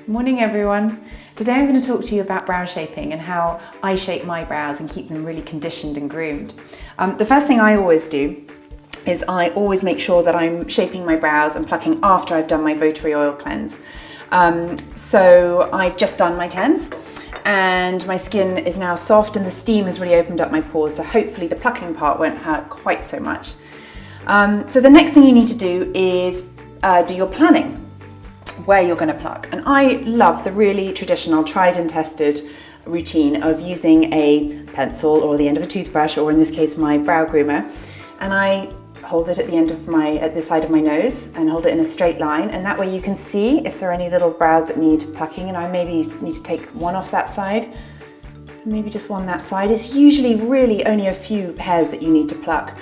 Morning everyone. Today I'm going to talk to you about brow shaping and how I shape my brows and keep them really conditioned and groomed. The first thing I always do is I always make sure that I'm shaping my brows and plucking after I've done my Votary oil cleanse. So I've just done my cleanse and my skin is now soft and the steam has really opened up my pores, so hopefully the plucking part won't hurt quite so much. So the next thing you need to do is do your planning, where you're going to pluck. And I love the really traditional, tried and tested routine of using a pencil or the end of a toothbrush, or in this case my brow groomer, and I hold it at the side of my nose and hold it in a straight line, and that way you can see if there are any little brows that need plucking, and I maybe need to take one off that side, maybe just one that side. It's usually really only a few hairs that you need to pluck.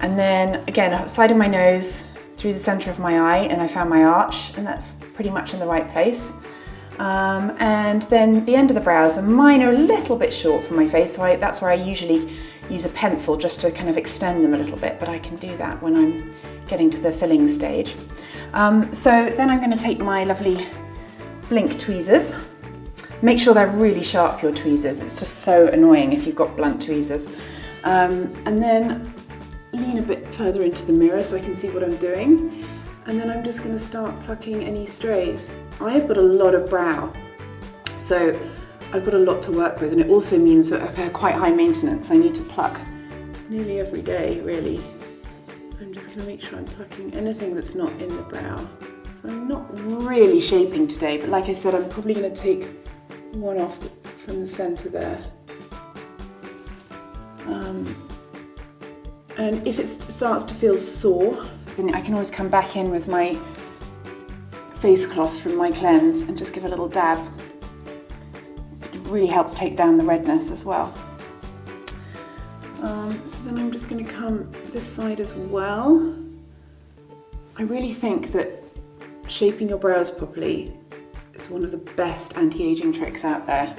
And then again, side of my nose, through the center of my eye, and I found my arch, and that's pretty much in the right place. And then the end of the brows, and mine are a little bit short for my face, so that's where I usually use a pencil just to kind of extend them a little bit, but I can do that when I'm getting to the filling stage. So then I'm going to take my lovely Blink tweezers. Make sure they're really sharp, your tweezers. It's just so annoying if you've got blunt tweezers. And then lean a bit further into the mirror so I can see what I'm doing, and then I'm just going to start plucking any strays. I have got a lot of brow, so I've got a lot to work with, and it also means that they're quite high maintenance. I need to pluck nearly every day, really. I'm just going to make sure I'm plucking anything that's not in the brow. So I'm not really shaping today, but like I said, I'm probably going to take one off from the centre there. And if it starts to feel sore, then I can always come back in with my face cloth from my cleanse and just give a little dab. It really helps take down the redness as well. So then I'm just going to come this side as well. I really think that shaping your brows properly is one of the best anti-aging tricks out there.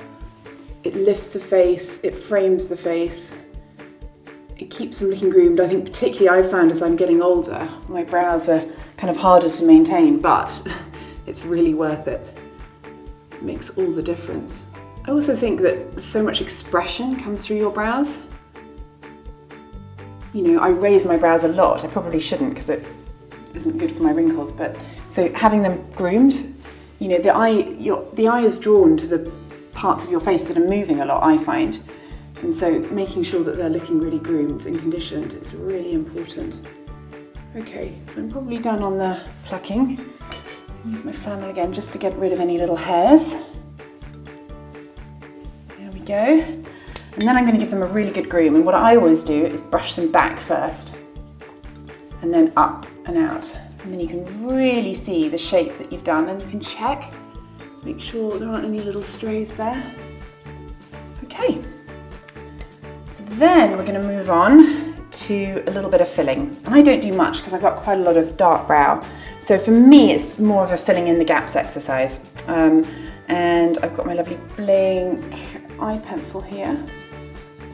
It lifts the face, it frames the face. It keeps them looking groomed. I think particularly I've found as I'm getting older, my brows are kind of harder to maintain, but it's really worth it. It makes all the difference. I also think that so much expression comes through your brows. You know, I raise my brows a lot. I probably shouldn't because it isn't good for my wrinkles, but so having them groomed, you know, the eye is drawn to the parts of your face that are moving a lot, I find. And so making sure that they're looking really groomed and conditioned is really important. Okay, so I'm probably done on the plucking. Use my flannel again just to get rid of any little hairs. There we go. And then I'm going to give them a really good groom. And what I always do is brush them back first and then up and out. And then you can really see the shape that you've done, and you can check, make sure there aren't any little strays there. Okay. So then we're going to move on to a little bit of filling. And I don't do much because I've got quite a lot of dark brow. So for me, it's more of a filling in the gaps exercise. And I've got my lovely Blink eye pencil here.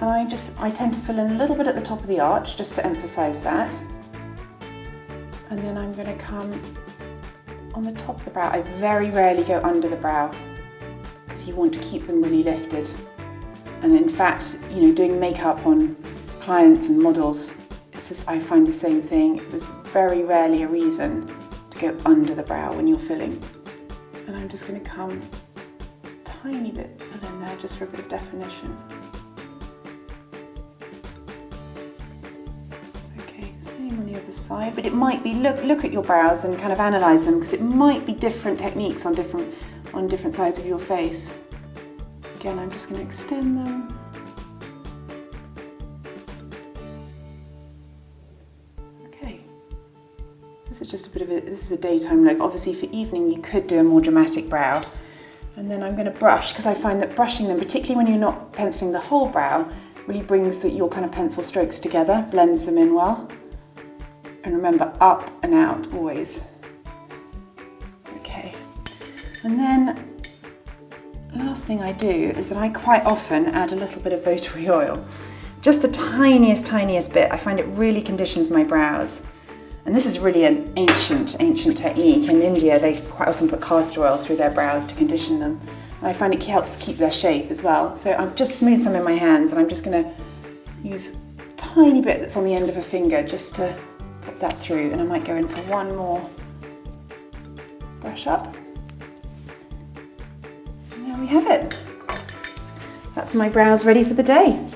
And I tend to fill in a little bit at the top of the arch just to emphasize that. And then I'm going to come on the top of the brow. I very rarely go under the brow because you want to keep them really lifted. And in fact, you know, doing makeup on clients and models, I find the same thing. There's very rarely a reason to go under the brow when you're filling. And I'm just going to come a tiny bit fill in there just for a bit of definition. Okay, same on the other side, but it might be, look at your brows and kind of analyze them, because it might be different techniques on different sides of your face. Again, I'm just going to extend them. Okay. This is just this is a daytime look. Obviously for evening you could do a more dramatic brow. And then I'm going to brush, because I find that brushing them, particularly when you're not penciling the whole brow, really brings your kind of pencil strokes together, blends them in well. And remember, up and out always. Okay. And then last thing I do is that I quite often add a little bit of Votary oil. Just the tiniest bit. I find it really conditions my brows. And this is really an ancient technique. In India, they quite often put castor oil through their brows to condition them. And I find it helps keep their shape as well. So I've just smoothed some in my hands, and I'm just going to use a tiny bit that's on the end of a finger just to pop that through. And I might go in for one more brush up. And there we have it. That's my brows ready for the day.